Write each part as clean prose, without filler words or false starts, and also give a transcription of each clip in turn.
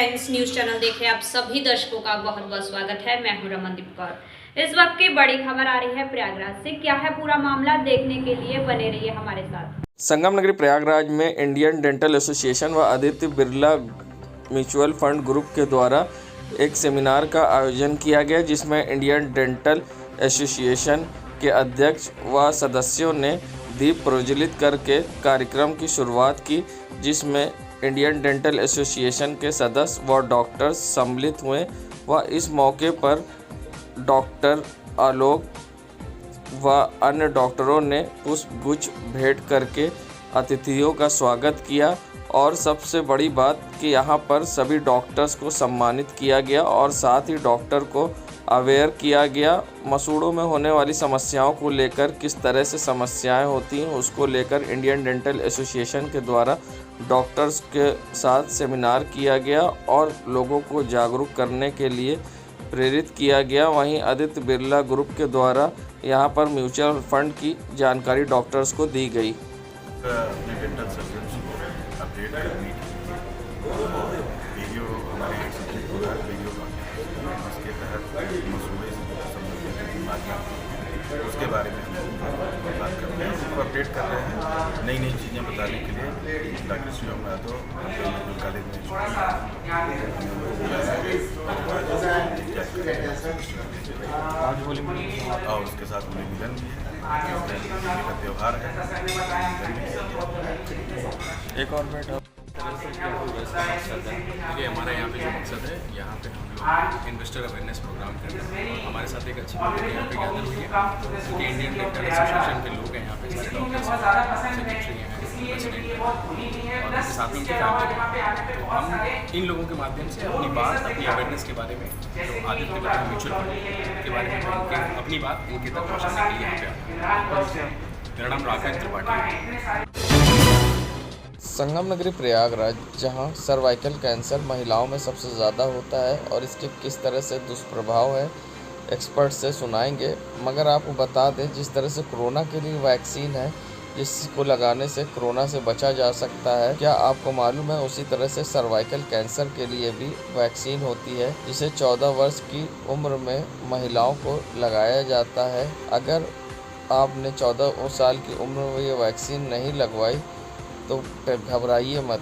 Times news channel देख रहे आप सभी दर्शकों का बहुत बहुत स्वागत है। मैं हूं रमनदीप कौर। इस वक्त की बड़ी खबर आ रही है प्रयागराज से। क्या है पूरा मामला, देखने के लिए बने रहिए हमारे साथ। संगम नगरी प्रयागराज में इंडियन डेंटल एसोसिएशन व Aditya Birla mutual fund group के द्वारा एक सेमिनार का आयोजन किया गया, जिसमें इंडियन डेंटल एसोसिएशन के अध्यक्ष व सदस्यों ने दीप प्रज्वलित करके कार्यक्रम की शुरुआत की, जिसमें इंडियन डेंटल एसोसिएशन के सदस्य व डॉक्टर्स सम्मिलित हुए व इस मौके पर डॉक्टर आलोक व अन्य डॉक्टरों ने पुष्पगुच्छ भेंट करके अतिथियों का स्वागत किया। और सबसे बड़ी बात कि यहाँ पर सभी डॉक्टर्स को सम्मानित किया गया और साथ ही डॉक्टर को अवेयर किया गया। मसूड़ों में होने वाली समस्याओं को लेकर, किस तरह से समस्याएं होती हैं उसको लेकर इंडियन डेंटल एसोसिएशन के द्वारा डॉक्टर्स के साथ सेमिनार किया गया और लोगों को जागरूक करने के लिए प्रेरित किया गया। वहीं आदित्य बिरला ग्रुप के द्वारा यहाँ पर म्यूचुअल फंड की जानकारी डॉक्टर्स को दी गई। अपने डेंटल सर्जन्स को अपडेट करने के लिए वीडियो हमारे एक सब्जेक्ट होगा वीडियो कॉन्फ्रेंस, उसके तहत मसूड़े से संबंधित बीमारियाँ उसके बारे में हम बात कर रहे हैं, उसको अपडेट कर रहे हैं। नई नई चीज़ें बताने के लिए doctor Shivam Yadav medical college में और उसके साथ उन्हें मिलन भी है, का त्यौहार है। एक और मिनट देखिए, हमारा यहाँ पे जो मकसद है, यहाँ पे हम लोग इन्वेस्टर अवेयरनेस प्रोग्राम कर रहे हैं। हमारे साथ एक अच्छी बात यहाँ पे गैदर हुई है क्योंकि इंडियन डेंटल एसोसिएशन के लोग हैं यहाँ पे, सारे डॉक्टर्स सेक्रेटरी हैं, प्रेसिडेंट हैं और उनके साथ में उनकी फैमिली है। तो हम इन लोगों के माध्यम से अपनी बात, अपनी अवेयरनेस के बारे में, जो आदित्य बिरला म्यूचुअल फंड के बारे में अपनी बात इनके तक पहुँचाने के लिए यहाँ पे आए। मेरा नाम राकेश त्रिपाठी है। संगम नगरी प्रयागराज, जहां सर्वाइकल कैंसर महिलाओं में सबसे ज़्यादा होता है और इसके किस तरह से दुष्प्रभाव है, एक्सपर्ट से सुनाएंगे। मगर आपको बता दें, जिस तरह से कोरोना के लिए वैक्सीन है जिसको लगाने से कोरोना से बचा जा सकता है, क्या आपको मालूम है उसी तरह से सर्वाइकल कैंसर के लिए भी वैक्सीन होती है, जिसे 14 वर्ष की उम्र में महिलाओं को लगाया जाता है। अगर आपने 14 साल की उम्र में ये वैक्सीन नहीं लगवाई तो घबराइए मत,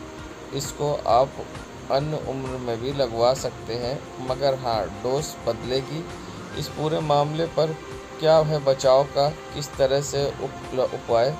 इसको आप अन्य उम्र में भी लगवा सकते हैं, मगर हाँ, डोज बदलेगी। इस पूरे मामले पर क्या है बचाव का, किस तरह से उपाय,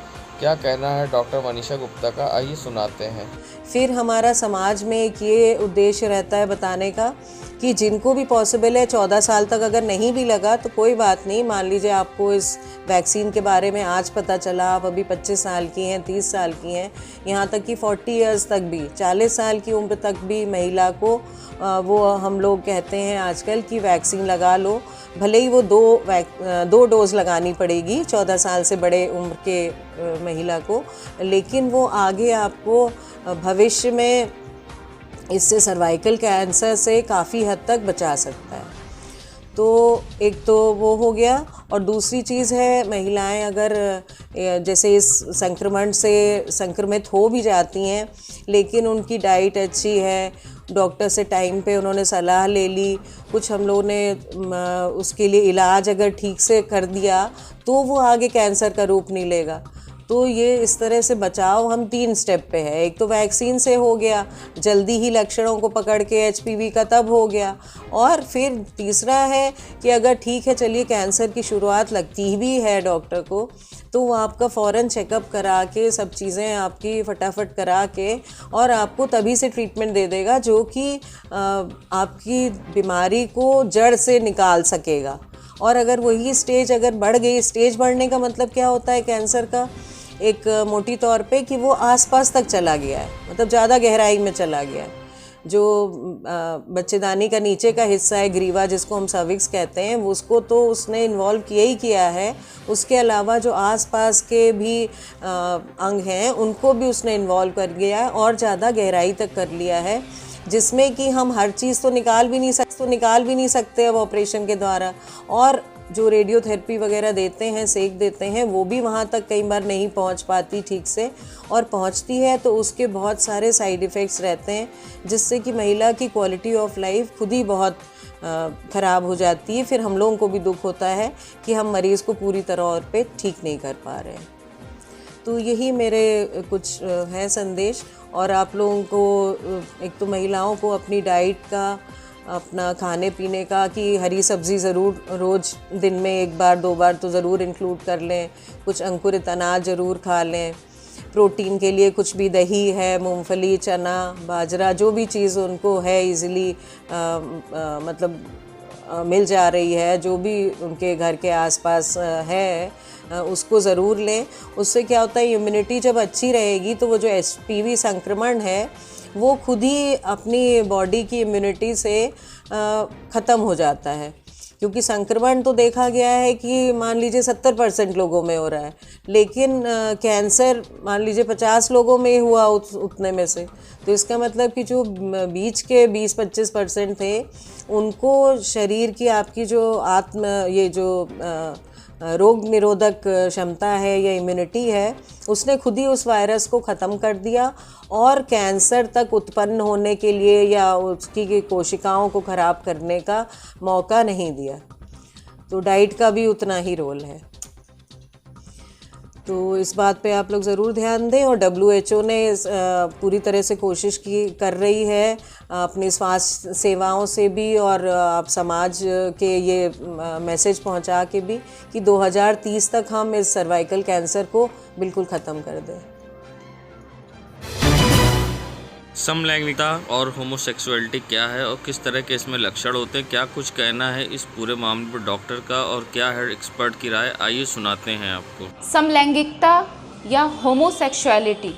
क्या कहना है डॉक्टर मनीषा गुप्ता का, आइए सुनाते हैं। फिर हमारा समाज में एक ये उद्देश्य रहता है बताने का कि जिनको भी पॉसिबल है 14 साल तक अगर नहीं भी लगा तो कोई बात नहीं। मान लीजिए आपको इस वैक्सीन के बारे में आज पता चला, आप अभी 25 साल की हैं, 30 साल की हैं, यहाँ तक कि 40 इयर्स तक भी, 40 साल की उम्र तक भी महिला को वो हम लोग कहते हैं आजकल कि वैक्सीन लगा लो। भले ही वो दो डोज लगानी पड़ेगी 14 साल से बड़े उम्र के महिला को, लेकिन वो आगे आपको भविष्य में इससे सर्वाइकल कैंसर से काफ़ी हद तक बचा सकता है। तो एक तो वो हो गया, और दूसरी चीज़ है, महिलाएं अगर जैसे इस संक्रमण से संक्रमित हो भी जाती हैं लेकिन उनकी डाइट अच्छी है, डॉक्टर से टाइम पे उन्होंने सलाह ले ली, कुछ हम लोगों ने उसके लिए इलाज अगर ठीक से कर दिया तो वो आगे कैंसर का रूप नहीं लेगा। तो ये इस तरह से बचाव हम 3 स्टेप पे है। एक तो वैक्सीन से हो गया, जल्दी ही लक्षणों को पकड़ के HPV का तब हो गया, और फिर तीसरा है कि अगर ठीक है, चलिए कैंसर की शुरुआत लगती भी है डॉक्टर को, तो वो आपका फ़ौरन चेकअप करा के सब चीज़ें आपकी फटाफट करा के और आपको तभी से ट्रीटमेंट दे देगा जो कि आपकी बीमारी को जड़ से निकाल सकेगा। और अगर वही स्टेज अगर बढ़ गई, स्टेज बढ़ने का मतलब क्या होता है कैंसर का, एक मोटी तौर पे कि वो आसपास तक चला गया है, मतलब ज़्यादा गहराई में चला गया है। जो बच्चेदानी का नीचे का हिस्सा है, ग्रीवा जिसको हम सर्विक्स कहते हैं, उसको तो उसने इन्वॉल्व किया ही किया है। उसके अलावा जो आसपास के भी अंग हैं उनको भी उसने इन्वॉल्व कर गया है और ज़्यादा गहराई तक कर लिया है, जिसमें कि हम हर चीज़ तो निकाल भी नहीं सकते अब ऑपरेशन के द्वारा। और जो रेडियोथेरेपी वगैरह देते हैं, सेक देते हैं, वो भी वहाँ तक कई बार नहीं पहुँच पाती ठीक से, और पहुँचती है तो उसके बहुत सारे साइड इफ़ेक्ट्स रहते हैं, जिससे कि महिला की क्वालिटी ऑफ लाइफ खुद ही बहुत ख़राब हो जाती है। फिर हम लोगों को भी दुख होता है कि हम मरीज़ को पूरी तरह और पे ठीक नहीं कर पा रहे हैं। तो यही मेरे कुछ है संदेश। और आप लोगों को एक तो महिलाओं को अपनी डाइट का, अपना खाने पीने का, कि हरी सब्ज़ी ज़रूर रोज़ दिन में 1 बार 2 बार तो ज़रूर इंक्लूड कर लें, कुछ अंकुरित अनाज ज़रूर खा लें, प्रोटीन के लिए कुछ भी दही है, मूंगफली, चना, बाजरा, जो भी चीज़ उनको है इजीली मतलब मिल जा रही है, जो भी उनके घर के आसपास है, उसको ज़रूर लें। उससे क्या होता है, इम्यूनिटी जब अच्छी रहेगी तो वो जो HPV संक्रमण है वो खुद ही अपनी बॉडी की इम्यूनिटी से ख़त्म हो जाता है, क्योंकि संक्रमण तो देखा गया है कि मान लीजिए 70% लोगों में हो रहा है, लेकिन कैंसर मान लीजिए 50 लोगों में हुआ उतने में से। तो इसका मतलब कि जो बीच के 20-25% थे, उनको शरीर की आपकी जो ये जो रोग निरोधक क्षमता है या इम्यूनिटी है, उसने खुद ही उस वायरस को ख़त्म कर दिया और कैंसर तक उत्पन्न होने के लिए या उसकी कोशिकाओं को ख़राब करने का मौका नहीं दिया। तो डाइट का भी उतना ही रोल है। तो इस बात पे आप लोग ज़रूर ध्यान दें। और WHO ने पूरी तरह से कोशिश कर रही है अपनी स्वास्थ्य सेवाओं से भी और आप समाज के ये मैसेज पहुंचा के भी कि 2030 तक हम इस सर्वाइकल कैंसर को बिल्कुल ख़त्म कर दें। समलैंगिकता और होमोसेक्सुअलिटी क्या है और किस तरह के इसमें लक्षण होते हैं, क्या कुछ कहना है इस पूरे मामले पर डॉक्टर का और क्या है एक्सपर्ट की राय, आइए सुनाते हैं आपको। समलैंगिकता या होमोसेक्सुअलिटी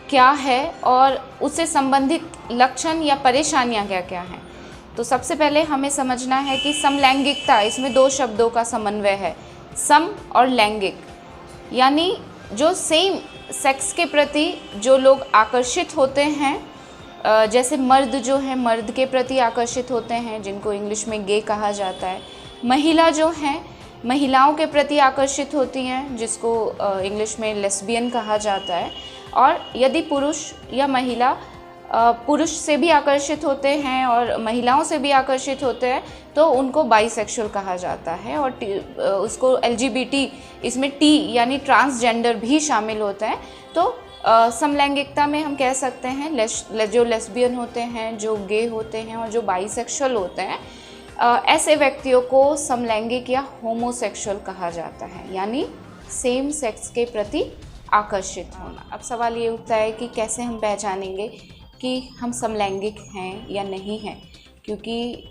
क्या है और उससे संबंधित लक्षण या परेशानियां क्या क्या हैं। तो सबसे पहले हमें समझना है कि समलैंगिकता, इसमें 2 शब्दों का समन्वय है, सम और लैंगिक, यानी जो सेम सेक्स के प्रति जो लोग आकर्षित होते हैं, जैसे मर्द जो है मर्द के प्रति आकर्षित होते हैं, जिनको इंग्लिश में गे कहा जाता है। महिला जो हैं महिलाओं के प्रति आकर्षित होती हैं, जिसको इंग्लिश में लेस्बियन कहा जाता है। और यदि पुरुष या महिला पुरुष से भी आकर्षित होते हैं और महिलाओं से भी आकर्षित होते हैं तो उनको बाइसेक्सुअल कहा जाता है। और उसको LGBT, इसमें T यानी ट्रांसजेंडर भी शामिल होता है। तो समलैंगिकता में हम कह सकते हैं जो लेस्बियन होते हैं, जो गे होते हैं और जो बाइसेक्सुअल होते हैं, ऐसे व्यक्तियों को समलैंगिक या होमोसेक्सुअल कहा जाता है, यानी सेम सेक्स के प्रति आकर्षित होना। अब सवाल ये उठता है कि कैसे हम पहचानेंगे कि हम समलैंगिक हैं या नहीं हैं, क्योंकि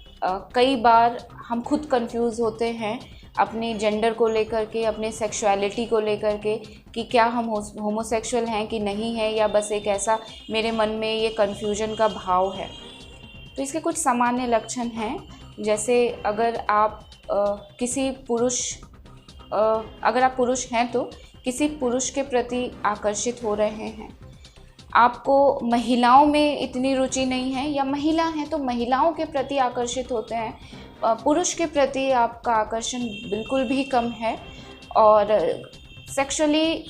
कई बार हम खुद कंफ्यूज होते हैं अपने जेंडर को लेकर के, अपने सेक्सुअलिटी को लेकर के, कि क्या हम होमोसेक्सुअल हैं कि नहीं है, या बस एक ऐसा मेरे मन में ये कन्फ्यूजन का भाव है। तो इसके कुछ सामान्य लक्षण हैं, जैसे अगर आप अगर आप पुरुष हैं तो किसी पुरुष के प्रति आकर्षित हो रहे हैं, आपको महिलाओं में इतनी रुचि नहीं है, या महिला हैं तो महिलाओं के प्रति आकर्षित होते हैं, पुरुष के प्रति आपका आकर्षण बिल्कुल भी कम है, और सेक्सुअली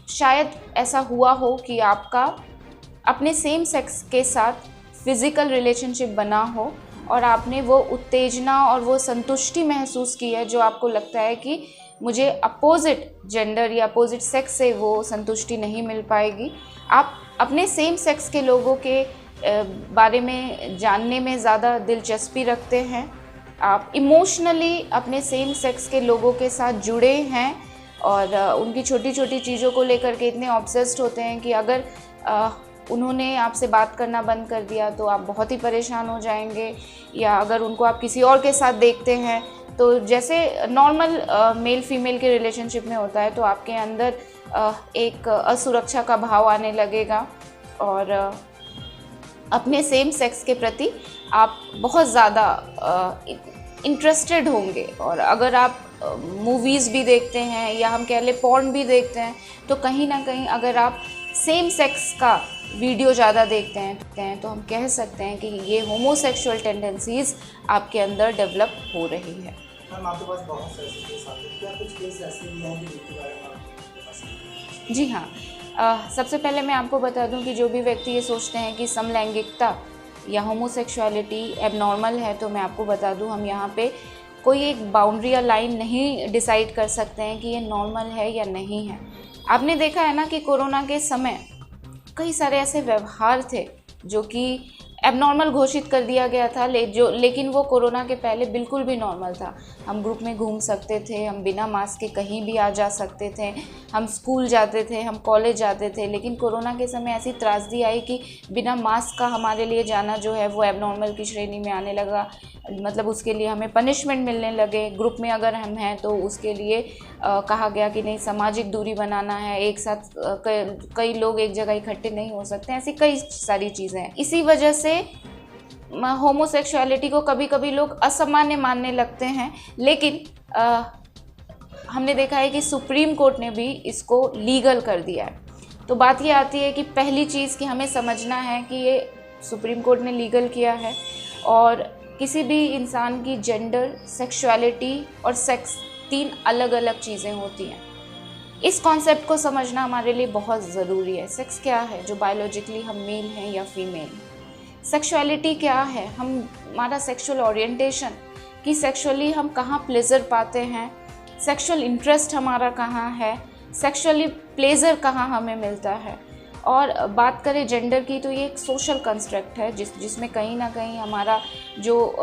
शायद ऐसा हुआ हो कि आपका अपने सेम सेक्स के साथ फिज़िकल रिलेशनशिप बना हो और आपने वो उत्तेजना और वो संतुष्टि महसूस की है, जो आपको लगता है कि मुझे अपोजिट जेंडर या अपोजिट सेक्स से वो संतुष्टि नहीं मिल पाएगी। आप अपने सेम सेक्स के लोगों के बारे में जानने में ज़्यादा दिलचस्पी रखते हैं, आप इमोशनली अपने सेम सेक्स के लोगों के साथ जुड़े हैं और उनकी छोटी छोटी चीज़ों को लेकर के इतने ऑब्सेस्ड होते हैं कि अगर उन्होंने आपसे बात करना बंद कर दिया तो आप बहुत ही परेशान हो जाएंगे, या अगर उनको आप किसी और के साथ देखते हैं तो जैसे नॉर्मल मेल फीमेल के रिलेशनशिप में होता है, तो आपके अंदर एक असुरक्षा का भाव आने लगेगा और अपने सेम सेक्स के प्रति आप बहुत ज़्यादा इंटरेस्टेड होंगे। और अगर आप मूवीज़ भी देखते हैं या हम कह लें पॉर्न भी देखते हैं, तो कहीं ना कहीं अगर आप सेम सेक्स का वीडियो ज़्यादा देखते हैं तो हम कह सकते हैं कि ये होमोसेक्सुअल टेंडेंसीज़ आपके अंदर डेवलप हो रही है। मैम आपके पास बहुत से ऐसे केस आते हैं, क्या कुछ केस ऐसे भी हैं जिनके बारे में आपके पास है? जी हाँ, सबसे पहले मैं आपको बता दूं कि जो भी व्यक्ति ये सोचते हैं कि समलैंगिकता या होमोसेक्सुअलिटी एबनॉर्मल है, तो मैं आपको बता दूं हम यहाँ पे कोई एक बाउंड्री या लाइन नहीं डिसाइड कर सकते हैं कि ये नॉर्मल है या नहीं है। आपने देखा है ना कि कोरोना के समय कई सारे ऐसे व्यवहार थे जो कि एबनॉर्मल घोषित कर दिया गया था, लेकिन वो कोरोना के पहले बिल्कुल भी नॉर्मल था। हम ग्रुप में घूम सकते थे, हम बिना मास्क के कहीं भी आ जा सकते थे, हम स्कूल जाते थे, हम कॉलेज जाते थे। लेकिन कोरोना के समय ऐसी त्रासदी आई कि बिना मास्क का हमारे लिए जाना जो है वो एबनॉर्मल की श्रेणी में आने लगा। मतलब उसके लिए हमें पनिशमेंट मिलने लगे। ग्रुप में अगर हम हैं तो उसके लिए कहा गया कि नहीं, सामाजिक दूरी बनाना है, एक साथ कई लोग एक जगह इकट्ठे नहीं हो सकते। ऐसी कई सारी चीज़ें हैं। इसी वजह से होमोसेक्सुअलिटी को कभी कभी लोग असामान्य मानने लगते हैं, लेकिन हमने देखा है कि सुप्रीम कोर्ट ने भी इसको लीगल कर दिया है। तो बात ये आती है कि पहली चीज़ कि हमें समझना है कि ये सुप्रीम कोर्ट ने लीगल किया है और किसी भी इंसान की जेंडर, सेक्सुअलिटी और सेक्स 3 अलग अलग चीज़ें होती हैं। इस कॉन्सेप्ट को समझना हमारे लिए बहुत ज़रूरी है। सेक्स क्या है, जो बायोलॉजिकली हम मेल हैं या फीमेल। सेक्सुअलिटी क्या है, हमारा सेक्सुअल ओरिएंटेशन, कि सेक्सुअली हम कहाँ प्लेजर पाते हैं, सेक्सुअल इंटरेस्ट हमारा कहाँ है, सेक्सुअली प्लेजर कहाँ हमें मिलता है। और बात करें जेंडर की, तो ये एक सोशल कंस्ट्रक्ट है जिसमें कहीं ना कहीं हमारा जो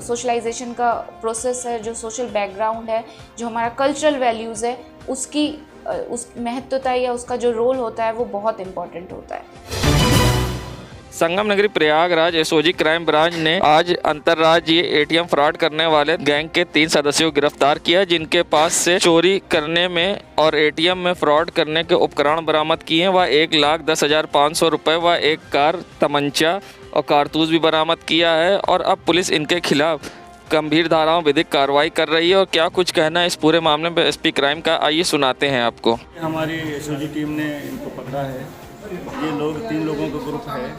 सोशलाइजेशन का प्रोसेस है, जो सोशल बैकग्राउंड है, जो हमारा कल्चरल वैल्यूज़ है, उसकी उस महत्वता या उसका जो रोल होता है वो बहुत इम्पॉर्टेंट होता है। संगम नगरी प्रयागराज एसओजी क्राइम ब्रांच ने आज अंतर्राज्यीय एटीएम फ्रॉड करने वाले गैंग के 3 सदस्यों को गिरफ्तार किया, जिनके पास से चोरी करने में और एटीएम में फ्रॉड करने के उपकरण बरामद किए हैं। वह 1,10,500 रुपये व एक कार, तमंचा और कारतूस भी बरामद किया है और अब पुलिस इनके खिलाफ गंभीर धाराओं विधिक कार्रवाई कर रही है। और क्या कुछ कहना है इस पूरे मामले में एसपी क्राइम का, आइए सुनाते हैं आपको। हमारी एसओजी टीम ने इनको पकड़ा है। ये लोग 3 लोगों का ग्रुप है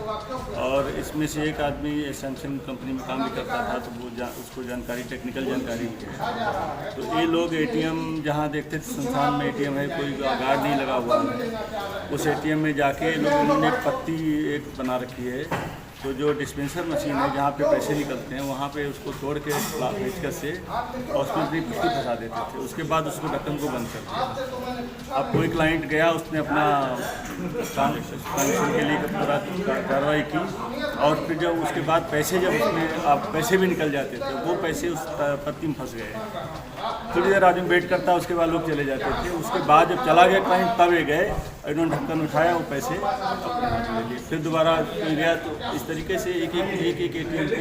और इसमें से एक आदमी सैमसंग कंपनी में काम भी करता था, तो वो उसको टेक्निकल जानकारी है। तो ये लोग एटीएम जहाँ देखते थे संस्थान में एटीएम है, कोई गार्ड नहीं लगा हुआ है, उस एटीएम में जाके इन्होंने पत्ती एक बना रखी है, तो जो डिस्पेंसर मशीन है जहाँ पे पैसे निकलते हैं वहाँ पे उसको तोड़ के पेचकस से और उसमें अपनी पत्ती फंसा देते थे। उसके बाद उसको ढक्कन को बंद करते थे। अब कोई क्लाइंट गया, उसने अपना ट्रांजेक्शन के लिए पूरा कार्रवाई की और फिर जब उसके बाद पैसे जब उसमें पैसे भी निकल जाते थे, वो पैसे उस पत्ती में फंस गए। थोड़ी देर आदमी वेट करता, उसके बाद लोग चले जाते थे। उसके बाद जब चला गया क्लाइंट तब ये गए, इन्होंने ढक्कन उठाया, वो पैसे अपने हाथ ले लिए। फिर दोबारा गया, तो इस तरीके से एक एटीएम पे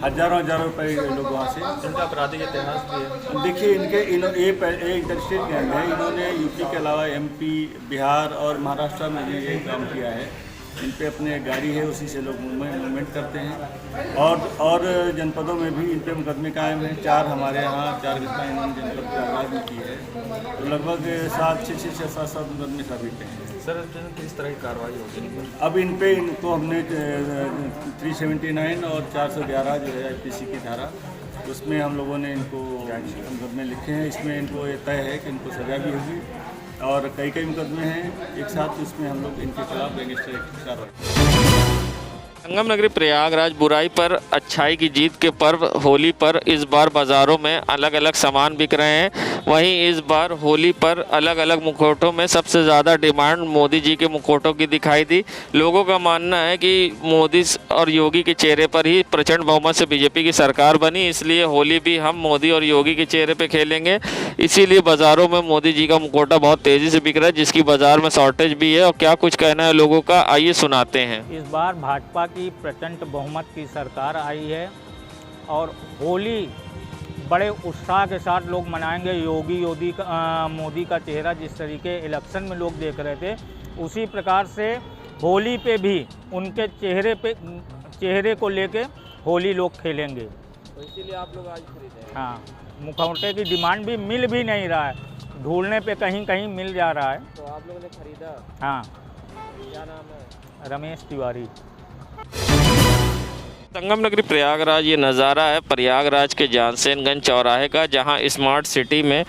हज़ारों रुपए लोग वहाँ से। इनका आपराधिक इतिहास भी है। देखिए ये इंटरस्टेट गैंग है। इन्होंने यूपी के अलावा MP, बिहार और महाराष्ट्र में भी ये काम किया है। इन पे अपने गाड़ी है, उसी से लोग मूवमेंट करते हैं और जनपदों में भी इन पे मुकदमे कायम हैं। 4 हमारे यहाँ 4 घटनाएँ इन्होंने जनपद प्रयागराज में की है, तो लगभग 7 मुकदमे साबित हैं। सर किस तरह की कार्रवाई होगी? अब इनको हमने 379 और 411 जो है IPC की धारा, उसमें हम लोगों ने इनको मुकदमे लिखे हैं। इसमें इनको ये तय है कि इनको सज़ा भी होगी और कई मुकदमे हैं एक साथ, उसमें हम लोग इनके खिलाफ गैंगस्टर एक्ट कार्रवाई। संगम नगरी प्रयागराज बुराई पर अच्छाई की जीत के पर्व होली पर इस बार बाज़ारों में अलग अलग सामान बिक रहे हैं। वहीं इस बार होली पर अलग अलग मुखौटों में सबसे ज़्यादा डिमांड मोदी जी के मुखौटों की दिखाई दी। लोगों का मानना है कि मोदी और योगी के चेहरे पर ही प्रचंड बहुमत से बीजेपी की सरकार बनी, इसलिए होली भी हम मोदी और योगी के चेहरे पर खेलेंगे। इसीलिए बाज़ारों में मोदी जी का मुखौटा बहुत तेज़ी से बिक रहा है, जिसकी बाज़ार में शॉर्टेज भी है। और क्या कुछ कहना है लोगों का, आइए सुनाते हैं। इस बार भाजपा की प्रचंड बहुमत की सरकार आई है और होली बड़े उत्साह के साथ लोग मनाएंगे। मोदी का चेहरा जिस तरीके इलेक्शन में लोग देख रहे थे, उसी प्रकार से होली पे भी उनके चेहरे को लेके होली लोग खेलेंगे। तो इसीलिए आप लोग आज खरीदे? हाँ, मुखौटे की डिमांड भी मिल भी नहीं रहा है, ढूंढने पे कहीं कहीं मिल जा रहा है। तो आप लोगों ने खरीदा? हाँ। क्या नाम है? रमेश तिवारी। संगम नगरी प्रयागराज ये नज़ारा है प्रयागराज के जॉनसनगंज चौराहे का, जहां स्मार्ट सिटी में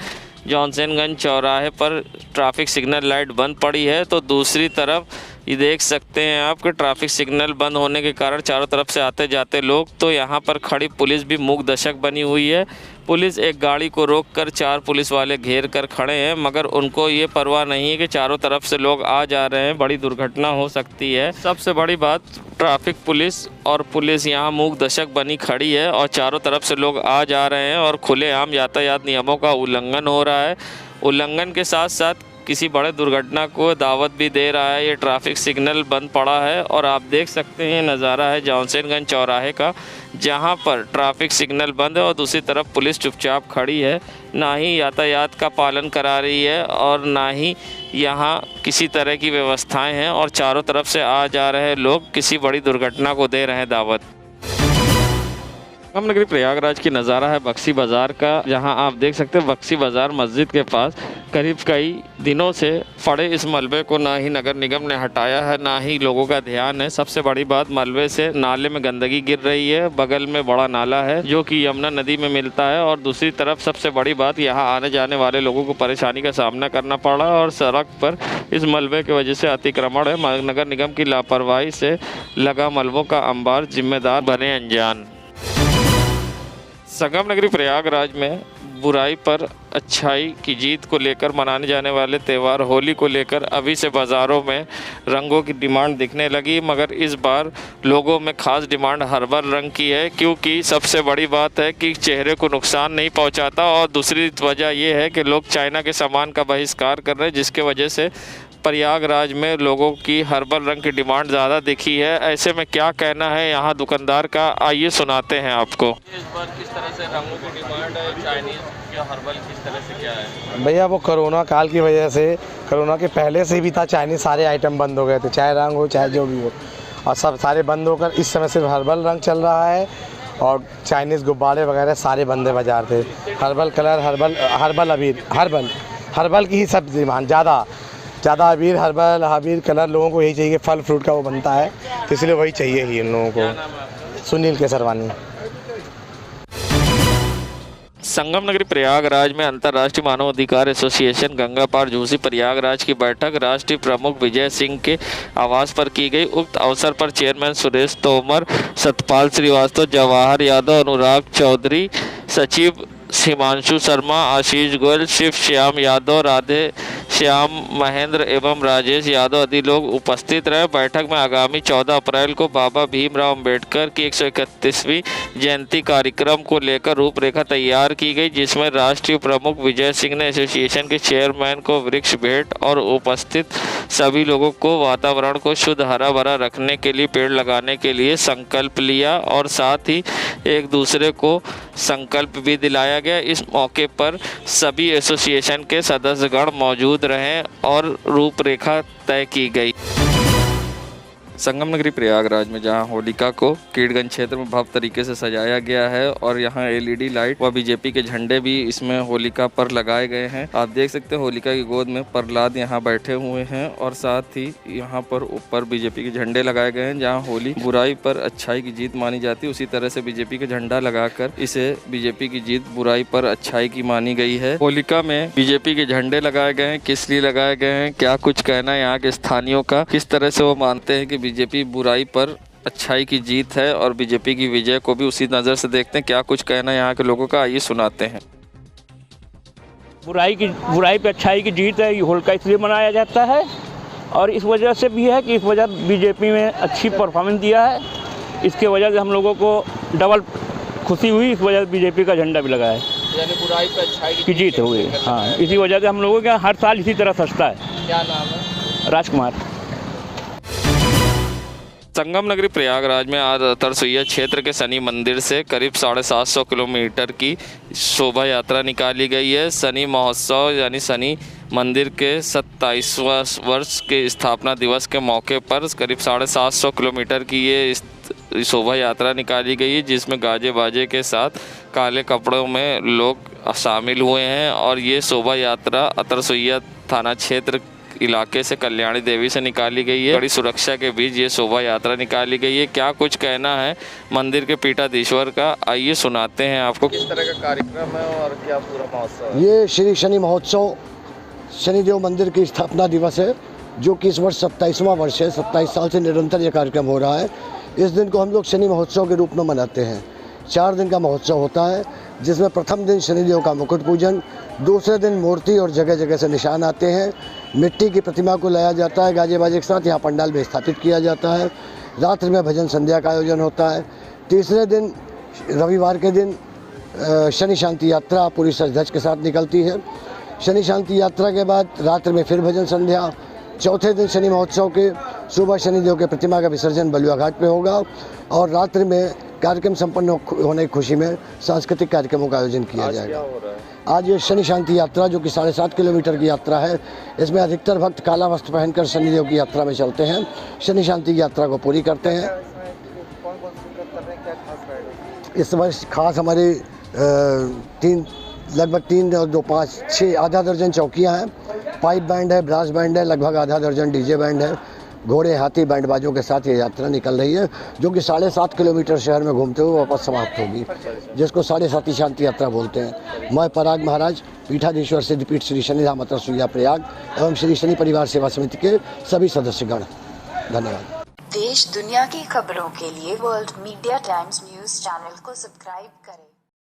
जॉनसनगंज चौराहे पर ट्रैफिक सिग्नल लाइट बंद पड़ी है, तो दूसरी तरफ ये देख सकते हैं आप कि ट्रैफिक सिग्नल बंद होने के कारण चारों तरफ से आते जाते लोग, तो यहाँ पर खड़ी पुलिस भी मूक दर्शक बनी हुई है। पुलिस एक गाड़ी को रोककर 4 पुलिस वाले घेर कर खड़े हैं, मगर उनको ये परवाह नहीं है कि चारों तरफ से लोग आ जा रहे हैं, बड़ी दुर्घटना हो सकती है। सबसे बड़ी बात, ट्रैफिक पुलिस और पुलिस यहाँ मूक दर्शक बनी खड़ी है और चारों तरफ से लोग आ जा रहे हैं और खुलेआम यातायात नियमों का उल्लंघन हो रहा है। उल्लंघन के साथ साथ किसी बड़े दुर्घटना को दावत भी दे रहा है। ये ट्रैफिक सिग्नल बंद पड़ा है और आप देख सकते हैं नज़ारा है जॉनसनगंज चौराहे का, जहां पर ट्रैफिक सिग्नल बंद है और दूसरी तरफ पुलिस चुपचाप खड़ी है, ना ही यातायात का पालन करा रही है और ना ही यहां किसी तरह की व्यवस्थाएं हैं और चारों तरफ से आ जा रहे लोग किसी बड़ी दुर्घटना को दे रहे हैं दावत। संगम नगरी प्रयागराज की नज़ारा है बक्सी बाज़ार का, जहां आप देख सकते हैं बक्सी बाज़ार मस्जिद के पास करीब कई दिनों से पड़े इस मलबे को ना ही नगर निगम ने हटाया है, ना ही लोगों का ध्यान है। सबसे बड़ी बात, मलबे से नाले में गंदगी गिर रही है, बगल में बड़ा नाला है जो कि यमुना नदी में मिलता है, और दूसरी तरफ सबसे बड़ी बात, यहाँ आने जाने वाले लोगों को परेशानी का सामना करना पड़ रहा है और सड़क पर इस मलबे की वजह से अतिक्रमण है। नगर निगम की लापरवाही से लगा मलबों का अंबार, जिम्मेदार बने अनजान। संगम नगरी प्रयागराज में बुराई पर अच्छाई की जीत को लेकर मनाने जाने वाले त्यौहार होली को लेकर अभी से बाज़ारों में रंगों की डिमांड दिखने लगी, मगर इस बार लोगों में ख़ास डिमांड हर्बल रंग की है, क्योंकि सबसे बड़ी बात है कि चेहरे को नुकसान नहीं पहुंचाता, और दूसरी वजह यह है कि लोग चाइना के सामान का बहिष्कार कर रहे हैं, जिसके वजह से प्रयागराज में लोगों की हर्बल रंग की डिमांड ज़्यादा दिखी है। ऐसे में क्या कहना है यहाँ दुकानदार का, आइए सुनाते हैं आपको। इस बार किस तरह से रंगों की डिमांड है, चाइनीज़ या हर्बल किस तरह से क्या है? भैया वो कोरोना काल की वजह से, कोरोना के पहले से भी था, चाइनीज़ सारे आइटम बंद हो गए थे, चाहे रंग हो चाहे जो भी हो, और सब सारे बंद होकर इस समय सिर्फ हर्बल रंग चल रहा है और चाइनीज़ गुब्बारे वगैरह सारे बंद है बाजार थे। हर्बल कलर, हर्बल अबीर, हर्बल की ही सब डिमांड ज़्यादा अबीर, हर्बल कलर लोगों को यही चाहिए, फल फ्रूट का वो बनता है, तो इसलिए वही चाहिए ही उन लोगों को। सुनील केसरवानी। संगम नगरी प्रयागराज में अंतर्राष्ट्रीय मानव अधिकार एसोसिएशन गंगा पार झूसी प्रयागराज की बैठक राष्ट्रीय प्रमुख विजय सिंह के आवास पर की गई। उक्त अवसर पर चेयरमैन सुरेश तोमर, सतपाल श्रीवास्तव, जवाहर यादव, अनुराग चौधरी, सचिव हिमांशु शर्मा, आशीष गोयल, शिव श्याम यादव, राधे श्याम महेंद्र एवं राजेश यादव आदि लोग उपस्थित रहे। बैठक में आगामी 14 अप्रैल को बाबा भीमराव अंबेडकर की 131वीं जयंती कार्यक्रम को लेकर रूपरेखा तैयार की गई, जिसमें राष्ट्रीय प्रमुख विजय सिंह ने एसोसिएशन के चेयरमैन को वृक्ष भेंट और उपस्थित सभी लोगों को वातावरण को शुद्ध हरा भरा रखने के लिए पेड़ लगाने के लिए संकल्प लिया और साथ ही एक दूसरे को संकल्प भी दिलाया गया। इस मौके पर सभी एसोसिएशन के सदस्यगण मौजूद रहे और रूपरेखा तय की गई। संगम नगरी प्रयागराज में जहां होलिका को कीड़गंज क्षेत्र में भव्य तरीके से सजाया गया है और यहां एलईडी लाइट व बीजेपी के झंडे भी इसमें होलिका पर लगाए गए हैं। आप देख सकते हैं होलिका की गोद में प्रहलाद यहां बैठे हुए हैं और साथ ही यहां पर ऊपर बीजेपी के झंडे लगाए गए हैं। जहां होली बुराई पर अच्छाई की जीत मानी जाती है, उसी तरह से बीजेपी का झंडा लगाकर इसे बीजेपी की जीत बुराई पर अच्छाई की मानी गई है। होलिका में बीजेपी के झंडे लगाए गए हैं, किस लिए लगाए गए हैं, क्या कुछ कहना है यहाँ के स्थानीयों का, किस तरह से वो मानते हैं कि बीजेपी बुराई पर अच्छाई की जीत है और बीजेपी की विजय को भी उसी नज़र से देखते हैं। क्या कुछ कहना है यहाँ के लोगों का, आइए सुनाते हैं। बुराई पे अच्छाई की जीत है, ये होलिका इसलिए मनाया जाता है और इस वजह से भी है कि इस वजह बीजेपी में अच्छी परफॉर्मेंस दिया है, इसके वजह से हम लोगों को डबल खुशी हुई, इस वजह से बीजेपी का झंडा भी लगाया है, यानी बुराई पे अच्छाई की जीत हुई। हाँ, इसी वजह से हम लोगों के हर साल इसी तरह सजता है। क्या नाम है? राजकुमार। संगम नगरी प्रयागराज में आज तरसुइया क्षेत्र के शनि मंदिर से करीब 750 किलोमीटर की शोभा यात्रा निकाली गई है। शनि महोत्सव यानी शनि मंदिर के 27वां वर्ष के स्थापना दिवस के मौके पर करीब 750 किलोमीटर की ये शोभा यात्रा निकाली गई है, जिसमें गाजे बाजे के साथ काले कपड़ों में लोग शामिल हुए हैं और ये शोभा यात्रा तरसुइया थाना क्षेत्र इलाके से कल्याणी देवी से निकाली गई है। बड़ी सुरक्षा के बीच ये शोभा यात्रा निकाली गई है। क्या कुछ कहना है मंदिर के पीठाधीश्वर का, आइए सुनाते हैं आपको। किस तरह का कार्यक्रम है और क्या पूरा महोत्सव? ये श्री शनि महोत्सव शनिदेव मंदिर की स्थापना दिवस है, जो कि इस वर्ष 27वां वर्ष है। 27 साल से निरंतर ये कार्यक्रम हो रहा है। इस दिन को हम लोग शनि महोत्सव के रूप में मनाते हैं। 4 दिन का महोत्सव होता है, जिसमें प्रथम दिन शनिदेव का मुकुट पूजन, दूसरे दिन मूर्ति और जगह जगह से निशान आते हैं, मिट्टी की प्रतिमा को लाया जाता है, गाजे बाजे के साथ यहाँ पंडाल में स्थापित किया जाता है, रात्रि में भजन संध्या का आयोजन होता है। तीसरे दिन रविवार के दिन शनि शांति यात्रा पूरी सज धज के साथ निकलती है। शनि शांति यात्रा के बाद रात्रि में फिर भजन संध्या। चौथे दिन शनि महोत्सव के सुबह शनिदेव के प्रतिमा का विसर्जन बलुआ घाट पे होगा और रात्रि में कार्यक्रम संपन्न होने की खुशी में सांस्कृतिक कार्यक्रमों का आयोजन किया जाएगा। आज ये शनि शांति यात्रा, जो कि 7.5 किलोमीटर की यात्रा है, इसमें अधिकतर भक्त काला वस्त्र पहनकर शनिदेव की यात्रा में चलते हैं, शनि शांति यात्रा को पूरी करते हैं। इस वर्ष खास हमारी लगभग 3 और 2 5 6 आधा दर्जन चौकियाँ हैं, पाइप बैंड है, ब्रास बैंड है, लगभग आधा दर्जन डीजे बैंड है, घोड़े हाथी बैंड बाजों के साथ ये यात्रा निकल रही है, जो कि 7.5 किलोमीटर शहर में घूमते हुए वापस समाप्त होगी, जिसको 7.5 शांति यात्रा बोलते हैं। मैं पराग महाराज, पीठाधीश्वर सिद्धपीठ श्री शनिधाम माता सुइया प्रयाग एवं श्री शनि परिवार सेवा समिति के सभी सदस्यगण, धन्यवाद। देश दुनिया की खबरों के लिए world media times news channel को सब्सक्राइब करें।